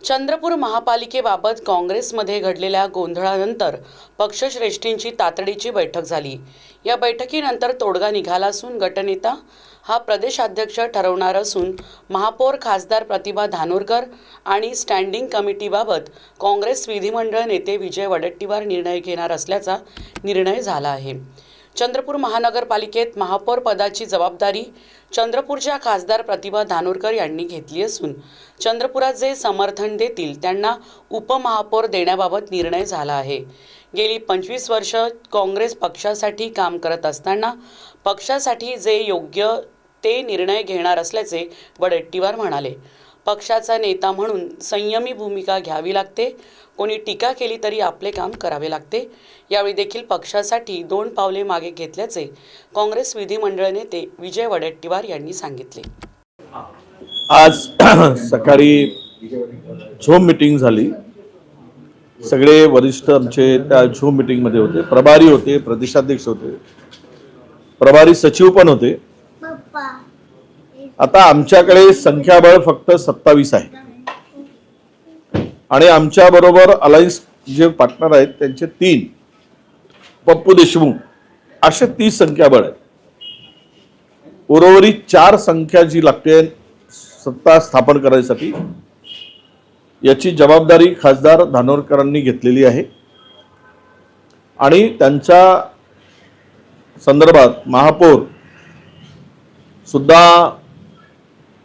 चंद्रपूर महापालिकेबाबत काँग्रेसमध्ये घडलेल्या गोंधळानंतर पक्षश्रेष्ठींची तातडीची बैठक झाली। या बैठकीनंतर तोडगा निघाला असून गटनेता हा प्रदेशाध्यक्ष ठरवणार असून महापौर खासदार प्रतिभा धानोरकर आणि स्टँडिंग कमिटीबाबत काँग्रेस विधिमंडळ नेते विजय वडेट्टीवार निर्णय घेणार असल्याचा निर्णय झाला आहे। चंद्रपूर महानगरपालिकेत महापौर पदाची जबाबदारी चंद्रपूरच्या खासदार प्रतिभा धानोरकर यांनी घेतली असून चंद्रपुरात जे समर्थन देतील त्यांना उपमहापौर देण्याबाबत निर्णय झाला आहे। गेली 25 वर्ष काँग्रेस पक्षासाठी काम करत असताना पक्षासाठी जे योग्य ते निर्णय घेणार असल्याचे वडेट्टीवार म्हणाले। पक्षाचा नेता म्हणून संयमी भूमिका घ्यावी लागते, कोणी टीका केली तरी आपले काम करावे लागते। यावेळी देखील पक्षासाठी 2 पावले मागे घेतल्याचे काँग्रेस विधिमंडळ नेते विजय वडेट्टीवार यांनी सांगितले। आज सकाळी झूम मीटिंग झाली। सगळे वरिष्ठ आमचे त्या झूम मीटिंग मध्ये होते, प्रभारी होते, प्रदेशाध्यक्ष होते, प्रभारी सचिव पण होते। आता आमच्याकडे संख्याबळ फक्त 27 आहे आणि आमच्या बरोबर अलायन्स जे पार्टनर आहेत त्यांचे 3 पप्पू देशमुख असे 30 संख्याबळ आहे। उर्वरित 4 संख्या जी लागते सत्ता स्थापन करायसाठी याची जबाबदारी खासदार धानोरकरांनी घेतलेली आहे आणि त्यांच्या संदर्भात महापौर सुद्धा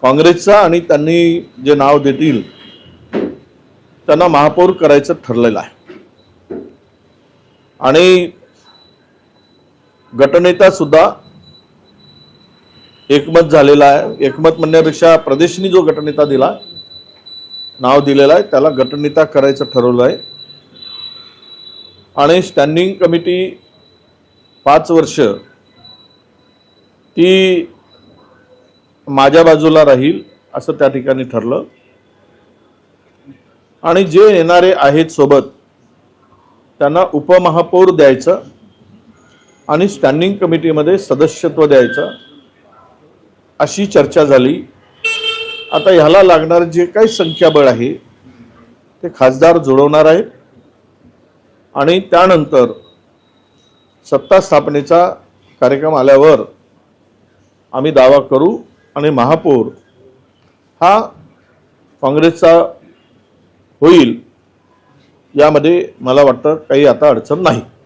काँग्रेसचा आणि त्यांनी जे नाव देतील त्यांना महापौर करायचं ठरलेलं आहे आणि गटनेता सुद्धा एकमत झालेला आहे। एकमत म्हणण्यापेक्षा प्रदेशनी जो गटनेता दिला नाव दिलेला आहे त्याला गटनेता करायचं ठरवलं आहे आणि स्टँडिंग कमिटी 5 वर्ष ती माझ्या बाजूला राहील असं त्या ठिकाणी ठरलं आणि जे येणारे आहेत सोबत त्यांना उपमहापौर द्यायचं आणि स्टँडिंग कमिटीमध्ये सदस्यत्व द्यायचं अशी चर्चा झाली। आता ह्याला लागणार जे काही संख्याबळ आहे ते खासदार जुळवणार आहेत आणि त्यानंतर सत्ता स्थापनेचा कार्यक्रम आल्यावर आम्ही दावा करू आणि महापौर हा काँग्रेसचा होईल यामध्ये मला वाटतं काही आता अडचण नाही।